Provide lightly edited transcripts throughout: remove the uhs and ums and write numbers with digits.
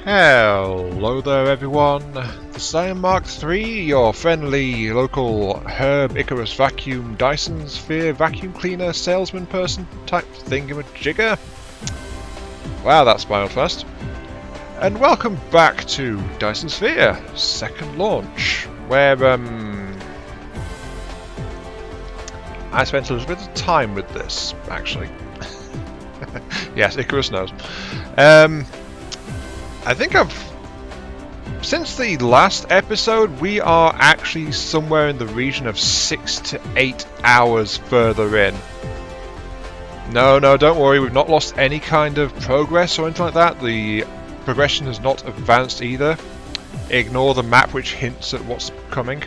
Hello there everyone, this is Iron Mark III, your friendly local Herb Icarus Vacuum Dyson Sphere vacuum cleaner salesman person type thingamajigger. Wow, that smiled fast. And welcome back to Dyson Sphere, second launch, where I spent a little bit of time with this, actually. Yes, Icarus knows. I think since the last episode, we are actually somewhere in the region of 6 to 8 hours further in. No, don't worry, we've not lost any kind of progress or anything like that. The progression has not advanced either. Ignore the map which hints at what's coming.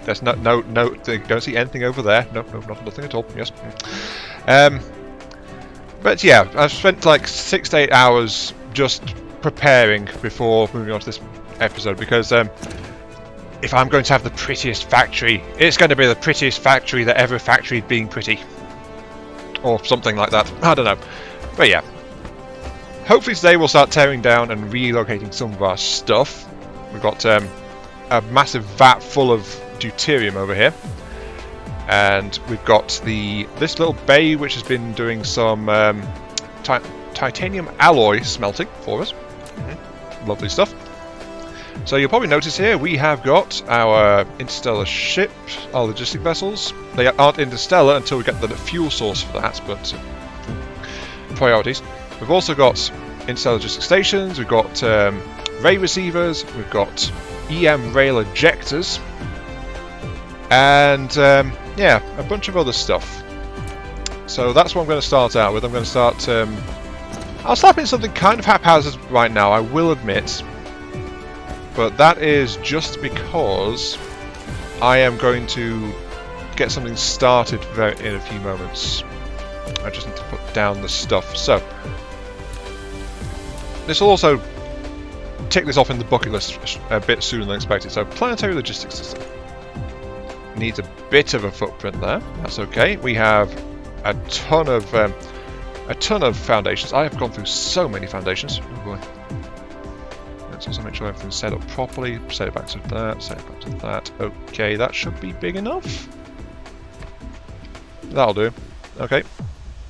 There's no, don't see anything over there. No, nothing at all. Yes. But yeah, I've spent like 6 to 8 hours just preparing before moving on to this episode, because if I'm going to have the prettiest factory, it's going to be the prettiest factory that ever factoried being pretty. Or something like that. I don't know. But yeah. Hopefully today we'll start tearing down and relocating some of our stuff. We've got a massive vat full of Deuterium over here. And we've got this little bay which has been doing some titanium alloy smelting for us. Lovely stuff. So you'll probably notice here we have got our interstellar ship, our logistic vessels. They aren't interstellar until we get the fuel source for that, but priorities. We've also got interstellar logistic stations, we've got ray receivers, we've got EM rail ejectors, and yeah, a bunch of other stuff. So that's what I'm going to start out with. I'm going to start... I'll slap in something kind of haphazard right now, I will admit. But that is just because I am going to get something started in a few moments. I just need to put down the stuff. So, this will also tick this off in the bucket list a bit sooner than expected. So, planetary logistics system. Needs a bit of a footprint there. That's okay. We have a ton of foundations. I have gone through so many foundations. Oh boy. Let's also make sure everything's set up properly. Set it back to that. Set it back to that. Okay, that should be big enough. That'll do. Okay.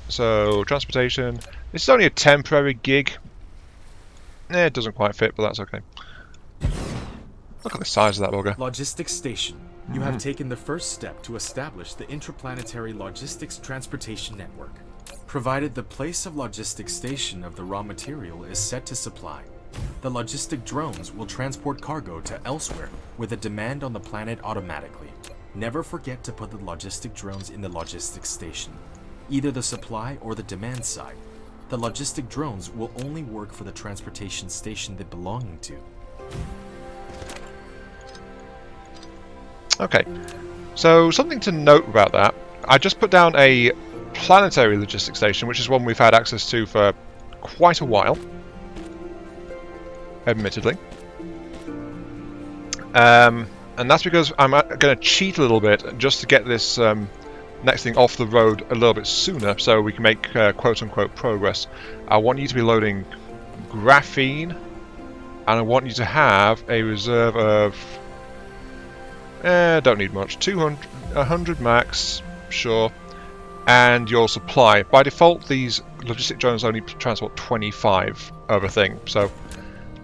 So transportation. This is only a temporary gig. It doesn't quite fit, but that's okay. Look at the size of that bugger. Logistics station. You have taken the first step to establish the interplanetary logistics transportation network. Provided the place of logistics station of the raw material is set to supply, the logistic drones will transport cargo to elsewhere with a demand on the planet automatically. Never forget to put the logistic drones in the logistics station, either the supply or the demand side. The logistic drones will only work for the transportation station they belong to. Okay, so something to note about that. I just put down a planetary logistics station, which is one we've had access to for quite a while, admittedly. And that's because I'm going to cheat a little bit just to get this next thing off the road a little bit sooner, so we can make quote-unquote progress. I want you to be loading graphene, and I want you to have a reserve of... don't need much. 100 max, sure. And your supply. By default, these logistic drones only transport 25 of a thing, so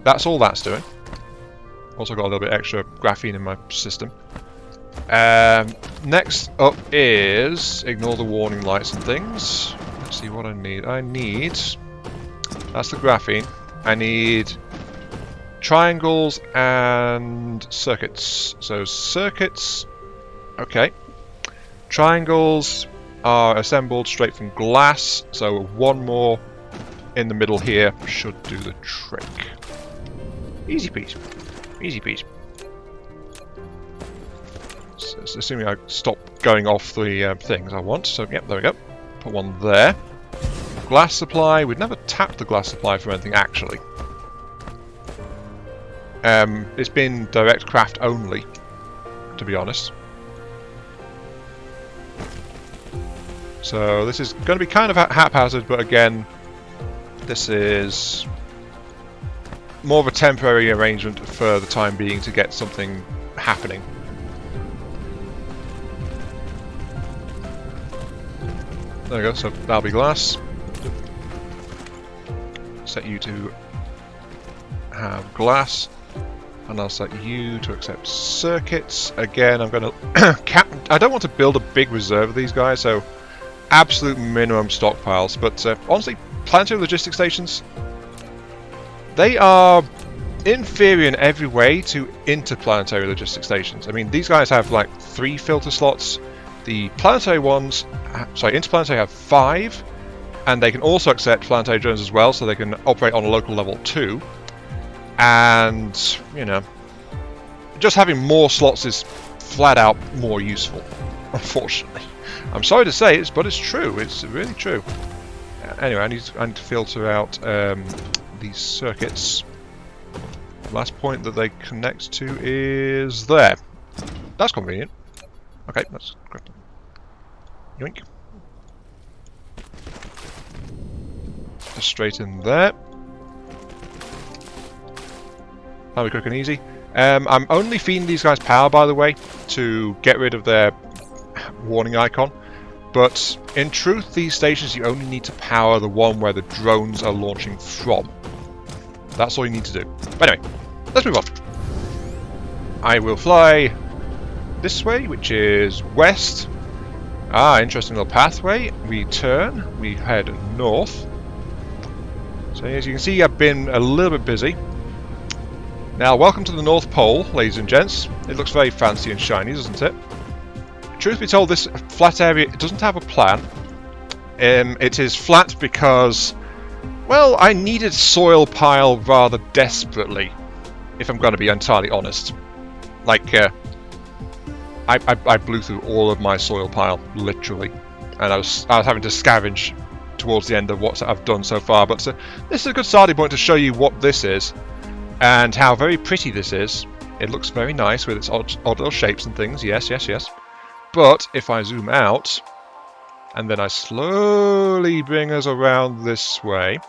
that's all that's doing. Also got a little bit extra graphene in my system. Next up is... ignore the warning lights and things. Let's see what I need. That's the graphene. I need triangles and circuits. So circuits, okay. Triangles are assembled straight from glass, so one more in the middle here should do the trick. Easy peasy. Easy peasy. So, assuming I stop going off the things I want, so yep, there we go. Put one there. Glass supply, we'd never tapped the glass supply for anything actually. It's been direct craft only, to be honest. So this is going to be kind of haphazard, but again, this is more of a temporary arrangement for the time being to get something happening. There we go, so that'll be glass. Set you to have glass, and I'll set you to accept circuits. Again, I'm going to I don't want to build a big reserve of these guys, so absolute minimum stockpiles. But honestly, planetary logistics stations, they are inferior in every way to interplanetary logistics stations. I mean, these guys have like 3 filter slots. The planetary ones, sorry, interplanetary have 5, and they can also accept planetary drones as well, so they can operate on a local level too. And, you know, just having more slots is flat out more useful, unfortunately. I'm sorry to say it, but it's true. It's really true. Anyway, I need to filter out these circuits. The last point that they connect to is there. That's convenient. Okay, that's correct. Yoink. Just straight in there. That'll be quick and easy. I'm only feeding these guys power, by the way, to get rid of their warning icon. But in truth, these stations, you only need to power the one where the drones are launching from. That's all you need to do. But anyway, let's move on. I will fly this way, which is west. Ah, interesting little pathway. We turn, we head north. So as you can see, I've been a little bit busy. Now, welcome to the North Pole, ladies and gents. It looks very fancy and shiny, doesn't it? Truth be told, this flat area doesn't have a plan. It is flat because, well, I needed soil pile rather desperately, if I'm going to be entirely honest. Like, I blew through all of my soil pile, literally, and I was having to scavenge towards the end of what I've done so far. But this is a good starting point to show you what this is, and how very pretty this is. It looks very nice with its odd little shapes and things. Yes, yes, yes. But if I zoom out, and then I slowly bring us around this way,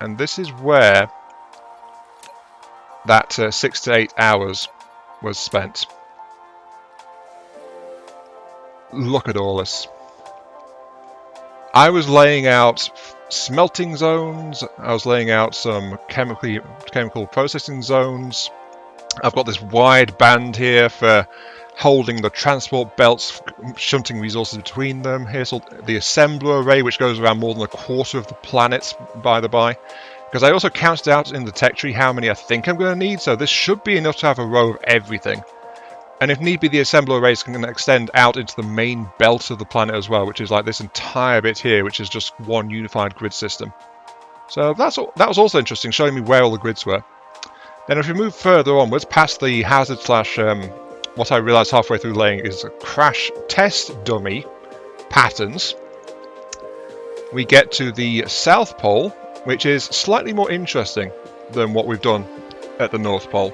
and this is where that 6 to 8 hours was spent. Look at all this. I was laying out smelting zones, I was laying out some chemical processing zones. I've got this wide band here for holding the transport belts, shunting resources between them. Here's the assembler array, which goes around more than a quarter of the planet, by the by. Because I also counted out in the tech tree how many I think I'm going to need, so this should be enough to have a row of everything. And if need be, the assembler arrays can extend out into the main belt of the planet as well, which is like this entire bit here, which is just one unified grid system. So that was also interesting, showing me where all the grids were. Then if we move further onwards, past the hazard slash, what I realised halfway through laying is a crash test dummy patterns, we get to the South Pole, which is slightly more interesting than what we've done at the North Pole.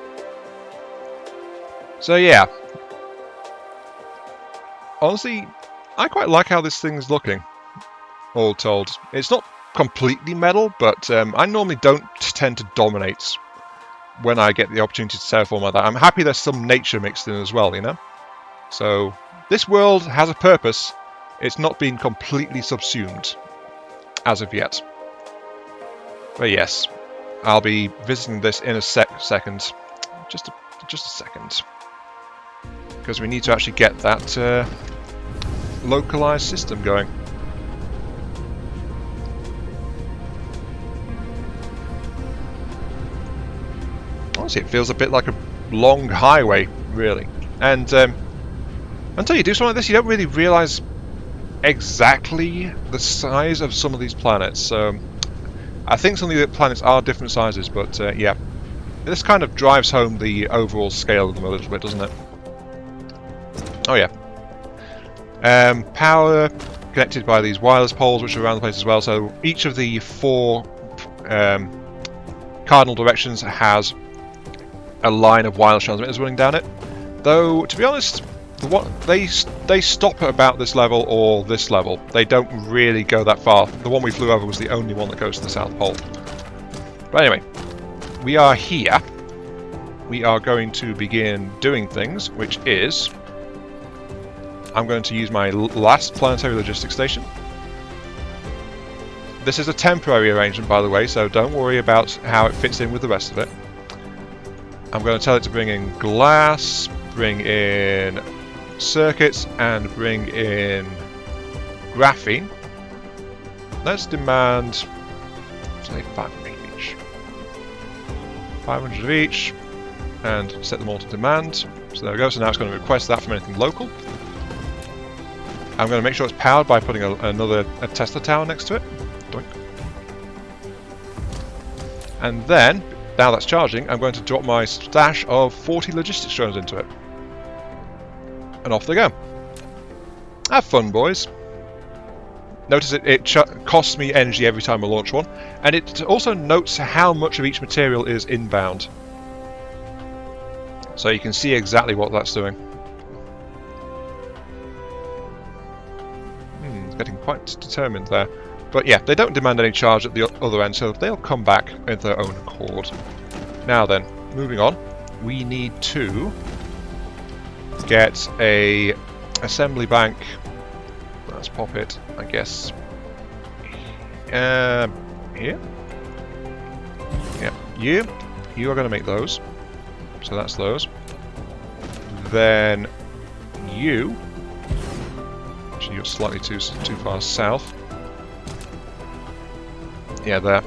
So yeah, honestly, I quite like how this thing's looking, all told. It's not completely metal, but I normally don't tend to dominate when I get the opportunity to terraform like that. I'm happy there's some nature mixed in as well, you know? So, this world has a purpose. It's not been completely subsumed, as of yet. But yes, I'll be visiting this in a second. Just a second. Because we need to actually get that localized system going. Honestly, it feels a bit like a long highway, really. And until you do something like this, you don't really realize exactly the size of some of these planets. I think some of the planets are different sizes, but yeah. This kind of drives home the overall scale of them a little bit, doesn't it? Oh yeah. Power connected by these wireless poles, which are around the place as well. So each of the 4 cardinal directions has a line of wireless transmitters running down it. Though, to be honest, they stop at about this level or this level. They don't really go that far. The one we flew over was the only one that goes to the South Pole. But anyway, we are here. We are going to begin doing things, which is... I'm going to use my last planetary logistics station. This is a temporary arrangement, by the way, so don't worry about how it fits in with the rest of it. I'm going to tell it to bring in glass, bring in circuits, and bring in graphene. Let's demand, say, 500 each. 500 of each, and set them all to demand. So there we go, so now it's going to request that from anything local. I'm going to make sure it's powered by putting a Tesla tower next to it. Doink. And then, now that's charging, I'm going to drop my stash of 40 logistics drones into it. And off they go. Have fun, boys. Notice it costs me energy every time I launch one. And it also notes how much of each material is inbound. So you can see exactly what that's doing. Getting quite determined there. But yeah, they don't demand any charge at the other end, so they'll come back of their own accord. Now then, moving on, we need to get a assembly bank. Let's pop it, I guess, here. Yeah, you are going to make those. So that's those. Then you. Actually, you're slightly too far south. Yeah, there.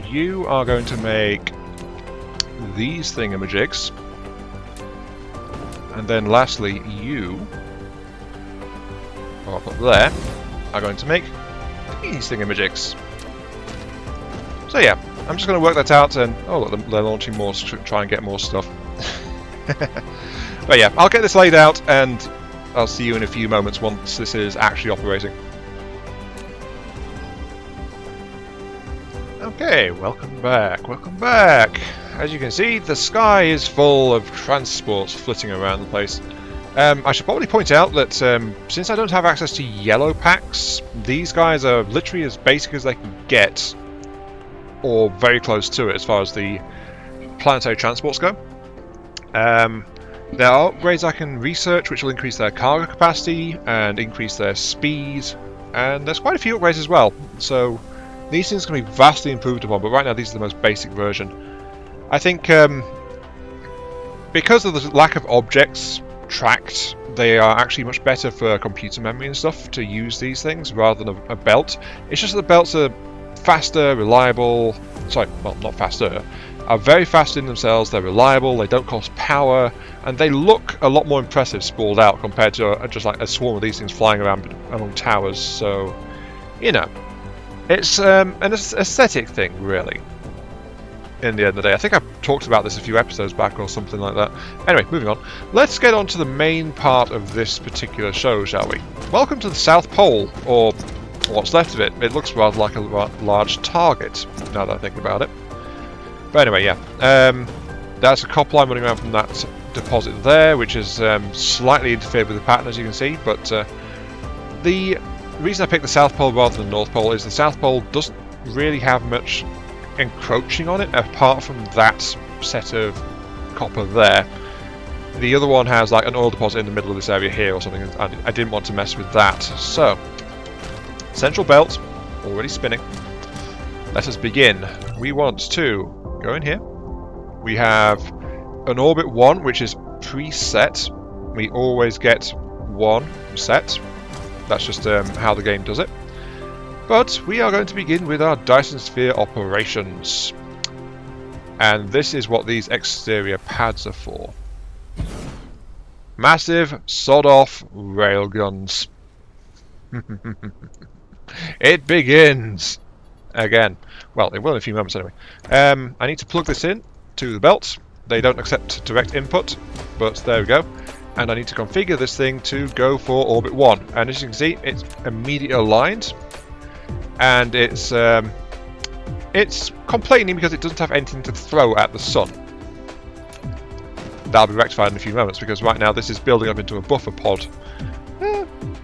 You are going to make these thingamajigs. And then lastly, you, or up there, are going to make these thingamajigs. So yeah, I'm just going to work that out and... oh, look, they're launching more to try and get more stuff. But yeah, I'll get this laid out and I'll see you in a few moments once this is actually operating. Okay, welcome back, welcome back. As you can see, the sky is full of transports flitting around the place. I should probably point out that since I don't have access to yellow packs, these guys are literally as basic as they can get, or very close to it as far as the planetary transports go. There are upgrades I can research which will increase their cargo capacity and increase their speed, and there's quite a few upgrades as well, so these things can be vastly improved upon, but right now these are the most basic version. I think because of the lack of objects tracked, they are actually much better for computer memory and stuff to use these things rather than a belt. It's just that the belts are faster, reliable, sorry, well, not faster, are very fast in themselves, they're reliable, they don't cost power, and they look a lot more impressive sprawled out compared to just like a swarm of these things flying around among towers. So, you know, it's an aesthetic thing, really, in the end of the day. I think I talked about this a few episodes back or something like that. Anyway, moving on. Let's get on to the main part of this particular show, shall we? Welcome to the South Pole, or what's left of it. It looks rather like a large target, now that I think about it. But anyway, yeah. That's a copper line running around from that deposit there, which is slightly interfered with the pattern, as you can see. But the reason I picked the South Pole rather than the North Pole is the South Pole doesn't really have much encroaching on it, apart from that set of copper there. The other one has like an oil deposit in the middle of this area here or something. I didn't want to mess with that. So, central belt, already spinning. Let us begin. We want to go in here. We have an orbit 1, which is preset. We always get 1 set. That's just how the game does it. But we are going to begin with our Dyson sphere operations. And this is what these exterior pads are for. Massive sod-off railguns. It begins! Again. Well, it will in a few moments anyway. I need to plug this in to the belt. They don't accept direct input, but there we go. And I need to configure this thing to go for orbit 1. And as you can see, it's immediately aligned. And it's complaining because it doesn't have anything to throw at the sun. That'll be rectified in a few moments, because right now this is building up into a buffer pod.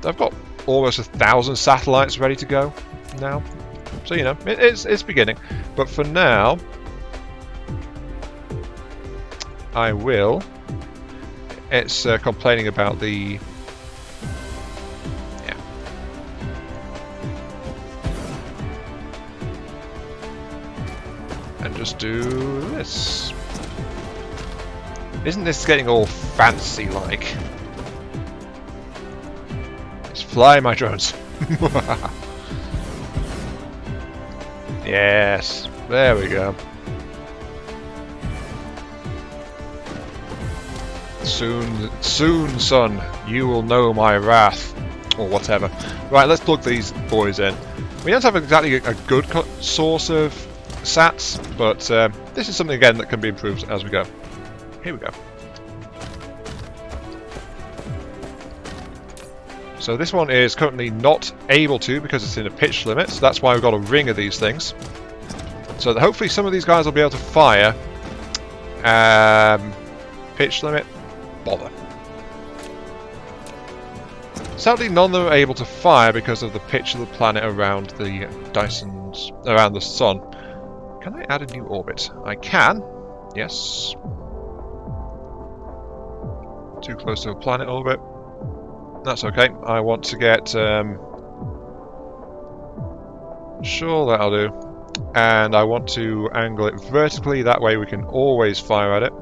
I've got almost 1,000 satellites ready to go now. So, you know, it's beginning. But for now, I will. It's complaining about the... Yeah. And just do this. Isn't this getting all fancy-like? Let's fly, my drones. Yes, there we go. Soon, son, you will know my wrath. Or whatever. Right, let's plug these boys in. We don't have exactly a good source of sats, but this is something, again, that can be improved as we go. Here we go. So this one is currently not able to because it's in a pitch limit, so that's why we've got a ring of these things. So that hopefully some of these guys will be able to fire. Pitch limit. Bother. Sadly, none of them are able to fire because of the pitch of the planet around the Dyson's, around the sun. Can I add a new orbit? I can. Yes. Too close to a planet orbit. That's okay. I want to get... Sure, that'll do. And I want to angle it vertically, that way we can always fire at it.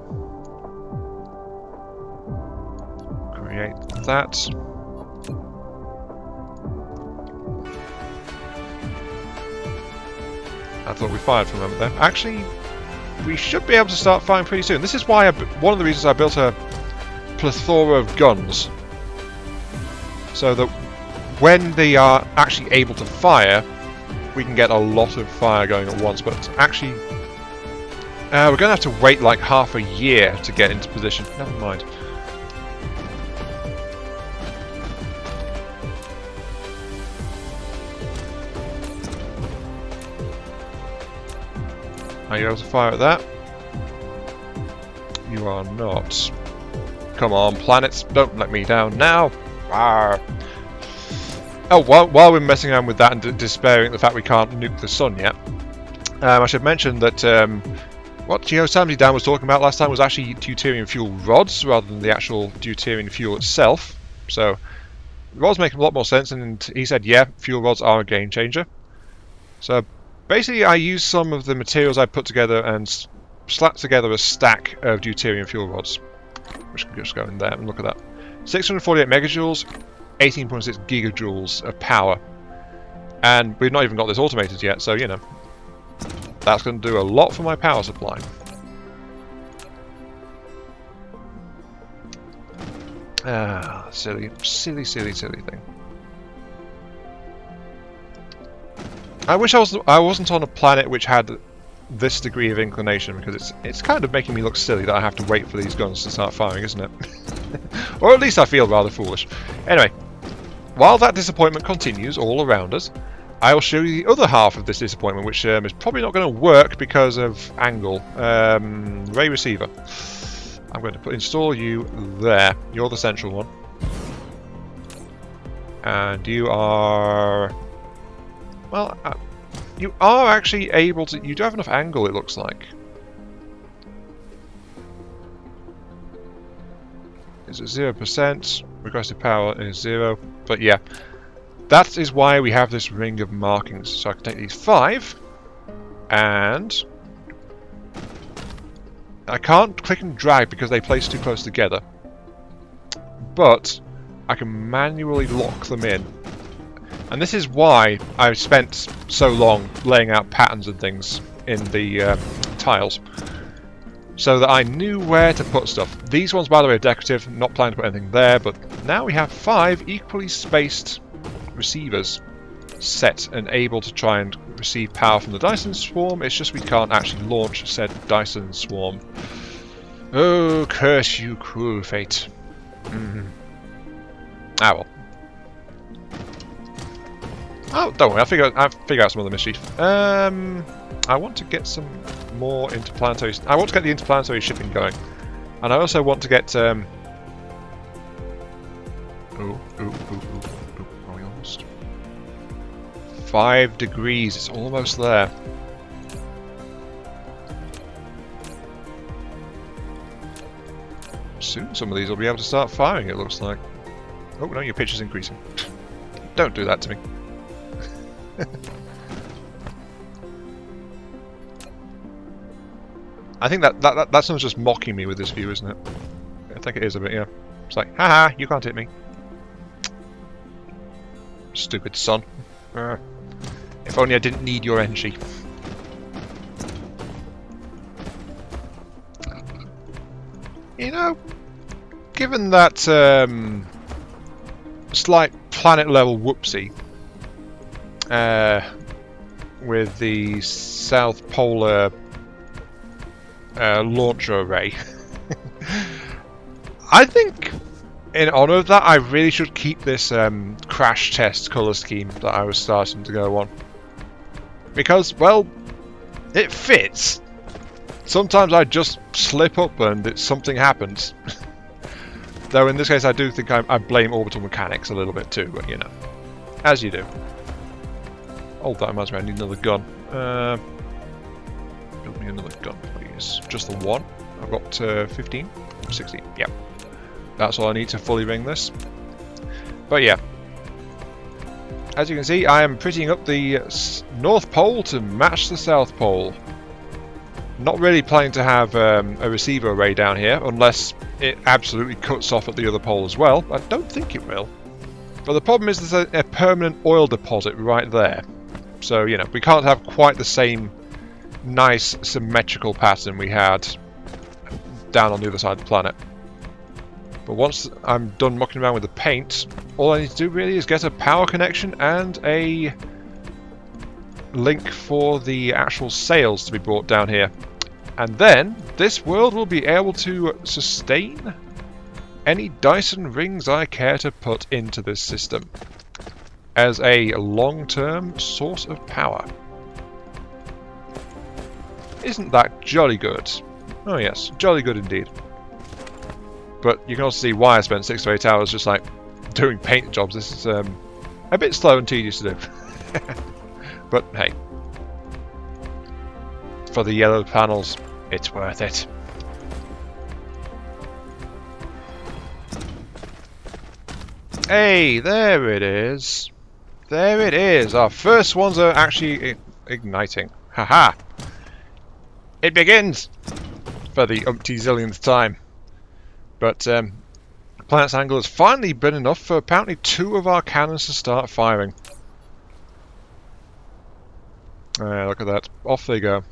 Create that. I thought we fired from over there. Actually, we should be able to start firing pretty soon. This is why one of the reasons I built a plethora of guns. So that when they are actually able to fire, we can get a lot of fire going at once. But actually, we're going to have to wait like half a year to get into position. Never mind. Are you able to fire at that? You are not. Come on, planets, don't let me down now. Arr. Oh, while we're messing around with that and despairing at the fact we can't nuke the sun yet, I should mention that what Geosamity Dan was talking about last time was actually deuterium fuel rods rather than the actual deuterium fuel itself. So rods make a lot more sense, and he said, yeah, fuel rods are a game changer. So basically, I used some of the materials I put together and slapped together a stack of deuterium fuel rods, which can just go in there and look at that. 648 megajoules, 18.6 gigajoules of power. And we've not even got this automated yet, so, you know, that's going to do a lot for my power supply. Ah, silly thing. I wish I wasn't on a planet which had this degree of inclination, because it's kind of making me look silly that I have to wait for these guns to start firing, isn't it? Or at least I feel rather foolish. Anyway, while that disappointment continues all around us, I'll show you the other half of this disappointment, which is probably not going to work because of angle. Ray receiver. I'm going to install you there. You're the central one. And you are... Well, you are actually able to... You do have enough angle, it looks like. Is it 0%? Requested power is 0. But yeah, that is why we have this ring of markings. So I can take these 5, and I can't click and drag because they place too close together. But I can manually lock them in. And this is why I've spent so long laying out patterns and things in the tiles, so that I knew where to put stuff. These ones, by the way, are decorative, not planning to put anything there, but now we have 5 equally spaced receivers set and able to try and receive power from the Dyson swarm. It's just we can't actually launch said Dyson swarm. Oh, curse you, cruel fate. Ah, well. Oh, don't worry, I'll figure out some other mischief. I want to get some more interplanetary... I want to get the interplanetary shipping going. And I also want to get... Are we almost? 5 degrees, it's almost there. soon some of these will be able to start firing, it looks like. Oh no, your pitch is increasing. Don't do that to me. I think that someone's just mocking me with this view, isn't it? I think it is a bit, yeah. It's like, haha, you can't hit me. Stupid son. If only I didn't need your energy. You know, given that slight planet level whoopsie with the South Polar launcher array, I think in honour of that I really should keep this crash test colour scheme that I was starting to go on. Because, well, it fits. Sometimes I just slip up and something happens. Though in this case I do think I blame orbital mechanics a little bit too, but you know, as you do. Oh, that reminds me, I need another gun. Build me another gun, please. Just the one. I've got 15? 16, yeah. That's all I need to fully ring this. But yeah. As you can see, I am prettying up the North Pole to match the South Pole. Not really planning to have a receiver array down here, unless it absolutely cuts off at the other pole as well. I don't think it will. But the problem is there's a permanent oil deposit right there. So, you know, we can't have quite the same nice symmetrical pattern we had down on the other side of the planet. But once I'm done mucking around with the paint, all I need to do really is get a power connection and a link for the actual sails to be brought down here. And then this world will be able to sustain any Dyson rings I care to put into this system as a long-term source of power. Isn't that jolly good? Oh yes, jolly good indeed. But you can also see why I spent 6 to 8 hours just like doing paint jobs. This is a bit slow and tedious to do. But hey, for the yellow panels, it's worth it. Hey, there it is. There it is. Our first ones are actually igniting. Haha! It begins! For the umpty-zillionth time. But the planet's angle has finally been enough for apparently 2 of our cannons to start firing. Look at that. Off they go.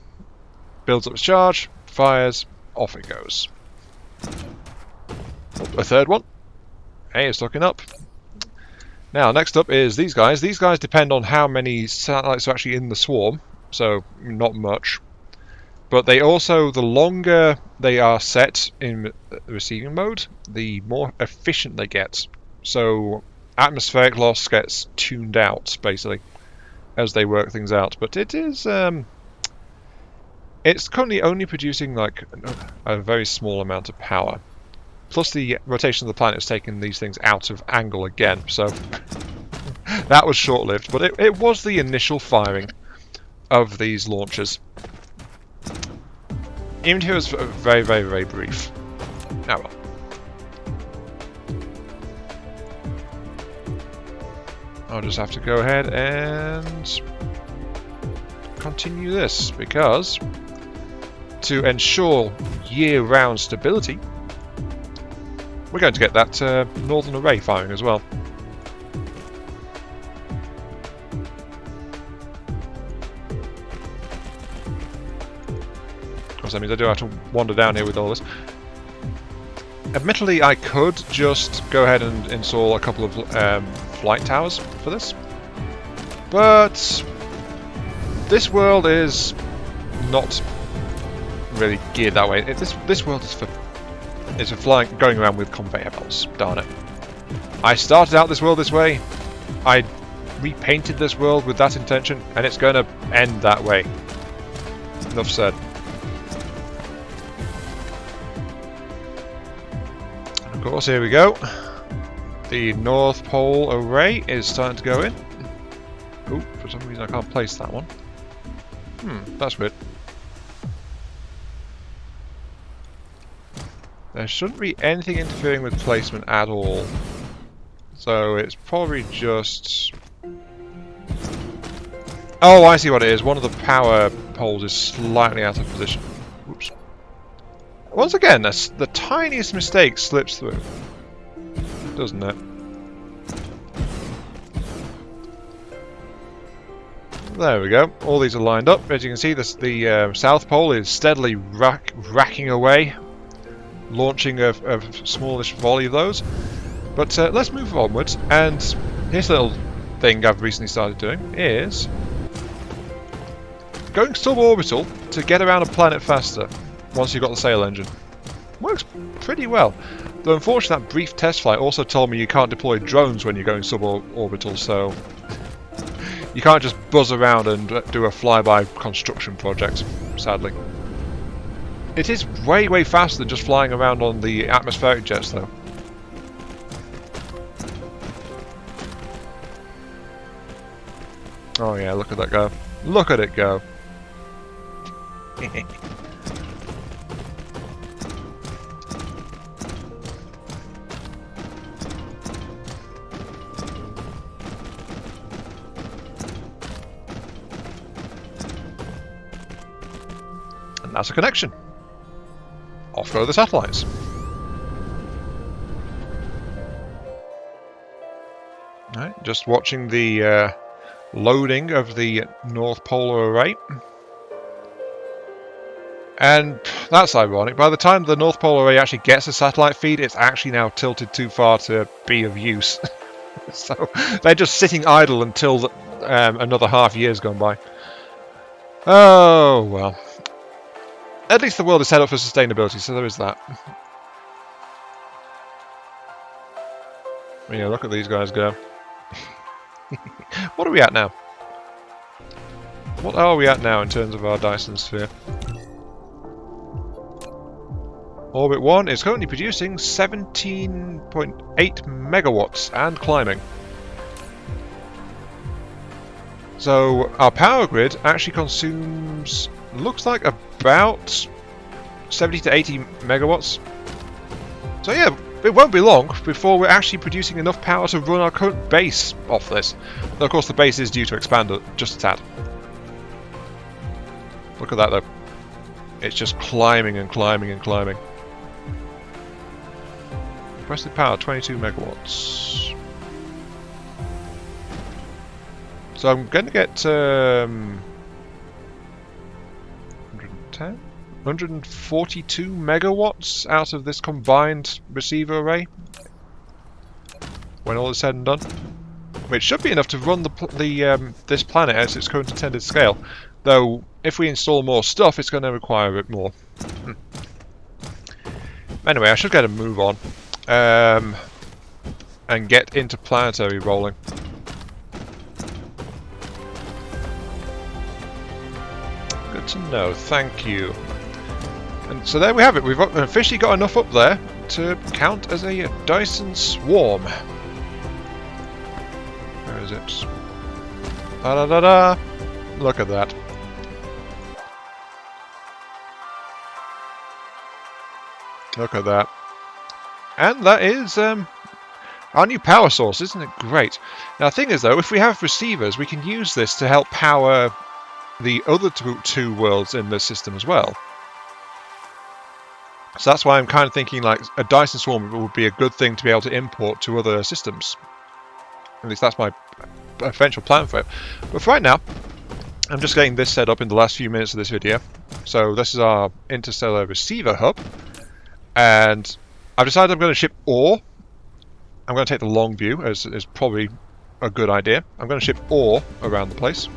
Builds up its charge, fires, off it goes. A third one. Hey, it's looking up. Now, next up is these guys. These guys depend on how many satellites are actually in the swarm, so not much. But they also, the longer they are set in receiving mode, the more efficient they get. So atmospheric loss gets tuned out, basically, as they work things out. But it is, it's currently only producing like a very small amount of power. Plus the rotation of the planet has taken these things out of angle again, so that was short-lived. But it was the initial firing of these launchers. Even if it was very, very, very brief. Oh well. I'll just have to go ahead and continue this, because to ensure year-round stability, we're going to get that northern array firing as well. Of course, that means I do have to wander down here with all this. Admittedly, I could just go ahead and install a couple of flight towers for this, but this world is not really geared that way. This world is for flying, going around with conveyor belts. Darn it! I started out this world this way. I repainted this world with that intention, and it's going to end that way. Enough said. Of course, here we go. The North Pole array is starting to go in. Oh, for some reason I can't place that one. That's weird. There shouldn't be anything interfering with placement at all. So it's probably just... Oh, I see what it is. One of the power poles is slightly out of position. Oops. Once again, the tiniest mistake slips through. Doesn't it? There we go. All these are lined up. As you can see, the South Pole is steadily racking away, launching a smallish volley of those. But let's move onwards. And here's a little thing I've recently started doing, is going suborbital to get around a planet faster once you've got the sail engine. Works pretty well. Though unfortunately that brief test flight also told me you can't deploy drones when you're going suborbital, so you can't just buzz around and do a flyby construction project, sadly. It is way, way faster than just flying around on the atmospheric jets, though. Oh yeah, look at that go. Look at it go. And that's a connection. Off go the satellites. Right, just watching the loading of the North Polar Array. And that's ironic. By the time the North Polar Array actually gets a satellite feed, it's actually now tilted too far to be of use. So they're just sitting idle until another half year's gone by. Oh, well. At least the world is set up for sustainability, so there is that. Yeah, look at these guys go. What are we at now? What are we at now in terms of our Dyson sphere? Orbit 1 is currently producing 17.8 megawatts and climbing. So our power grid actually consumes, looks like about 70 to 80 megawatts. So yeah, it won't be long before we're actually producing enough power to run our current base off this. Though of course the base is due to expand just a tad. Look at that though. It's just climbing and climbing and climbing. Requested power 22 megawatts. So I'm going to get 110? 142 megawatts out of this combined receiver array when all is said and done, which should be enough to run this planet at its current intended scale, though if we install more stuff it's going to require a bit more. Anyway, I should get a move on and get into planetary rolling. Good to know, thank you. And so there we have it, we've officially got enough up there to count as a Dyson swarm. Where is it? Da-da-da-da! Look at that. Look at that. And that is our new power source, isn't it great? Now the thing is though, if we have receivers, we can use this to help power the other two worlds in the system as well. So that's why I'm kind of thinking like a Dyson swarm would be a good thing to be able to import to other systems. At least that's my eventual plan for it. But for right now, I'm just getting this set up in the last few minutes of this video. So this is our interstellar receiver hub. And I've decided I'm going to ship ore. I'm going to take the long view, as is probably a good idea. I'm going to ship ore around the place.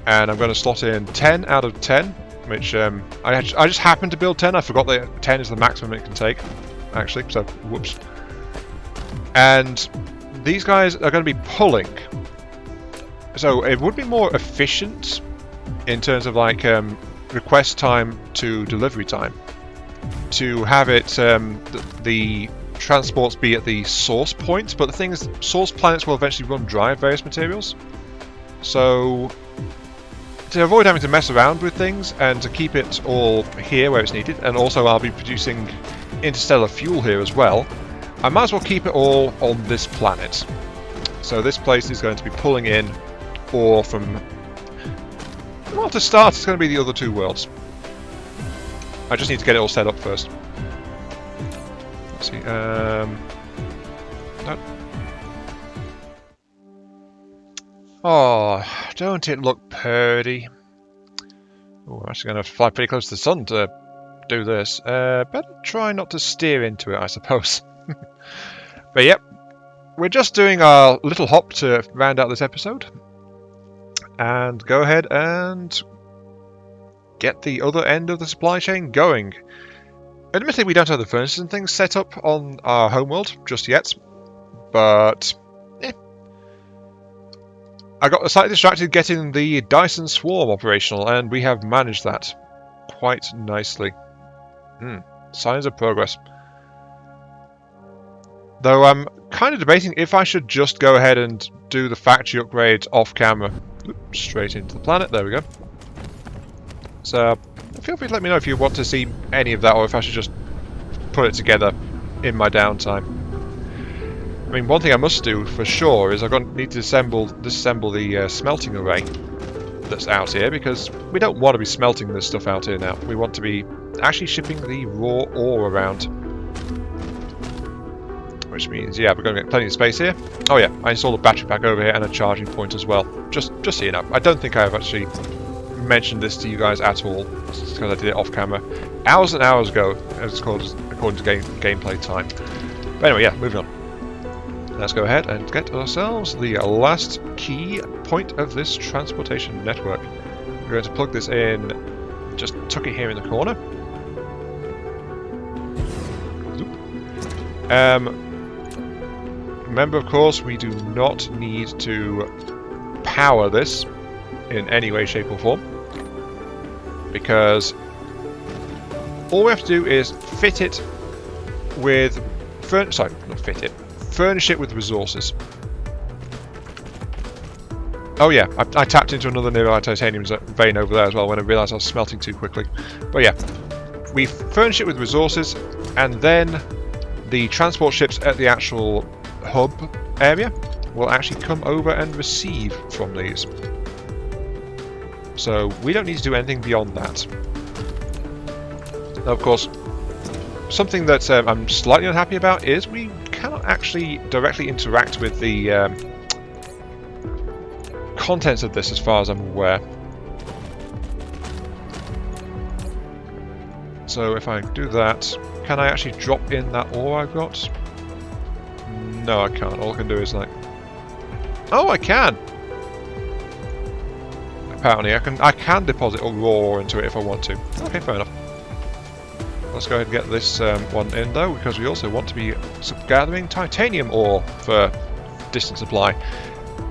And I'm going to slot in 10 out of 10, which I just happened to build 10. I forgot that 10 is the maximum it can take, actually, so whoops. And these guys are going to be pulling. So it would be more efficient in terms of like request time to delivery time to have it the transports be at the source point, but the thing is source planets will eventually run dry of various materials, so to avoid having to mess around with things and to keep it all here where it's needed, and also I'll be producing interstellar fuel here as well, I might as well keep it all on this planet. So this place is going to be pulling in ore from... Well, to start, it's going to be the other two worlds. I just need to get it all set up first. Let's see, no. Oh, don't it look pretty? Oh, I'm actually going to fly pretty close to the sun to do this. Better try not to steer into it, I suppose. But yep, we're just doing our little hop to round out this episode. And go ahead and get the other end of the supply chain going. Admittedly, we don't have the furnaces and things set up on our homeworld just yet. But I got slightly distracted getting the Dyson swarm operational, and we have managed that quite nicely. Signs of progress. Though I'm kind of debating if I should just go ahead and do the factory upgrade off camera. Oops, straight into the planet, there we go. So feel free to let me know if you want to see any of that, or if I should just put it together in my downtime. I mean, one thing I must do for sure is I'm going to need to disassemble the smelting array that's out here, because we don't want to be smelting this stuff out here now. We want to be actually shipping the raw ore around. Which means, yeah, we're going to get plenty of space here. Oh yeah, I installed a battery pack over here and a charging point as well. Just so you know. I don't think I've actually mentioned this to you guys at all, because I did it off camera hours and hours ago, as it's called, according to gameplay time. But anyway, yeah, moving on. Let's go ahead and get ourselves the last key point of this transportation network. We're going to plug this in, just tuck it here in the corner. Remember, of course, we do not need to power this in any way, shape or form, because all we have to do is fit it with... furnish it with resources. Oh yeah, I tapped into another nearby titanium vein over there as well when I realised I was smelting too quickly. But yeah, we furnish it with resources, and then the transport ships at the actual hub area will actually come over and receive from these. So we don't need to do anything beyond that. Now, of course, something that I'm slightly unhappy about is we cannot actually directly interact with the contents of this, as far as I'm aware. So if I do that, can I actually drop in that ore I've got? No, I can't. All I can do is like... Oh, I can! Apparently, I can deposit a raw ore into it if I want to. Okay, fair enough. Let's go ahead and get this one in, though, because we also want to be gathering titanium ore for distant supply.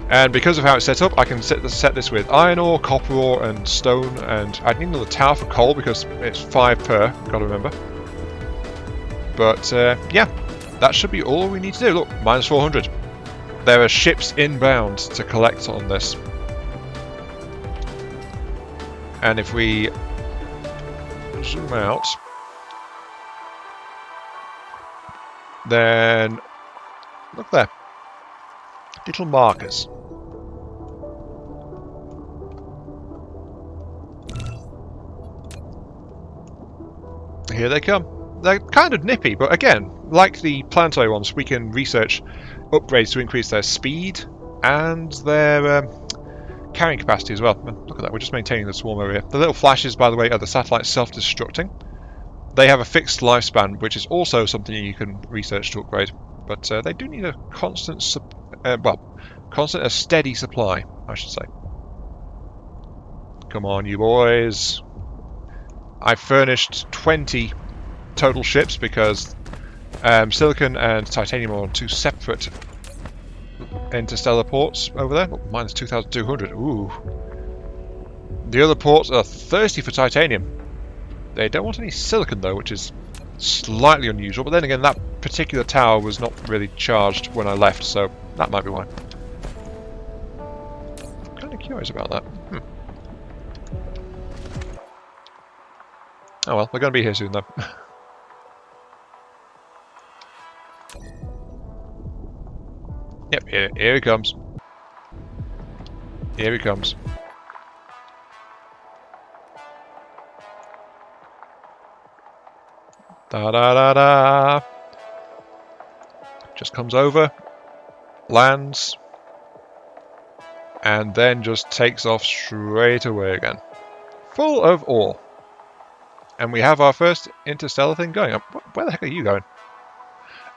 And because of how it's set up, I can set this with iron ore, copper ore, and stone, and I need another tower for coal because it's 5 per, gotta remember. But, yeah, that should be all we need to do. Look, minus 400. There are ships inbound to collect on this. And if we zoom out, then look there. Little markers. Here they come. They're kind of nippy, but again, like the planetary ones, we can research upgrades to increase their speed and their carrying capacity as well. And look at that, we're just maintaining the swarm over here. The little flashes, by the way, are the satellites self-destructing. They have a fixed lifespan, which is also something you can research to upgrade. But they do need a constant, a steady supply, I should say. Come on, you boys. I furnished 20 total ships because silicon and titanium are on 2 separate interstellar ports over there. Oh, minus 2,200. Ooh. The other ports are thirsty for titanium. They don't want any silicon though, which is slightly unusual. But then again, that particular tower was not really charged when I left, so that might be why. I'm kind of curious about that. Oh well, we're going to be here soon though. Yep, here he comes. Here he comes. Da da da da. Just comes over, lands, and then just takes off straight away again. Full of ore. And we have our first interstellar thing going. Where the heck are you going?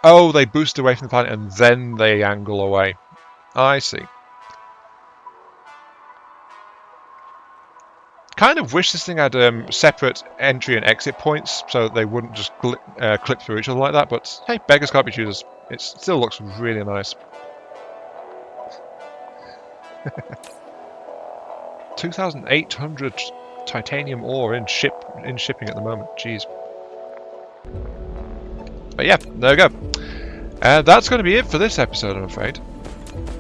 Oh, they boost away from the planet and then they angle away. I see. Kind of wish this thing had separate entry and exit points so that they wouldn't just clip through each other like that, but hey, beggars can't be choosers. It still looks really nice. 2,800 titanium ore in shipping at the moment. Jeez. But yeah, there we go. That's going to be it for this episode, I'm afraid.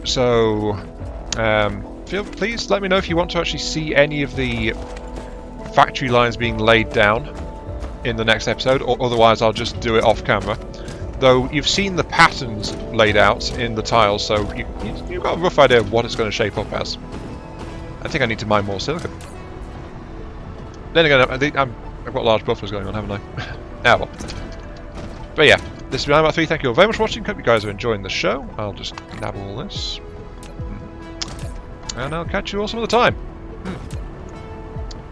So, please let me know if you want to actually see any of the factory lines being laid down in the next episode, or otherwise I'll just do it off camera. Though you've seen the patterns laid out in the tiles, so you've got a rough idea of what it's going to shape up as. I think I need to mine more silicon. Then again, I've got large buffers going on, haven't I? Ah, well. But yeah, this is Ryan3. Thank you all very much for watching. Hope you guys are enjoying the show. I'll just nab all this. And I'll catch you all some other time.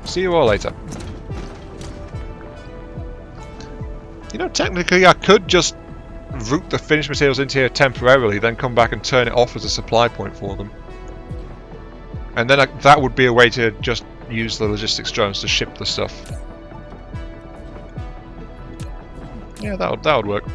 See you all later. You know, technically I could just route the finished materials into here temporarily, then come back and turn it off as a supply point for them. And then that would be a way to just use the logistics drones to ship the stuff. Yeah, that would work.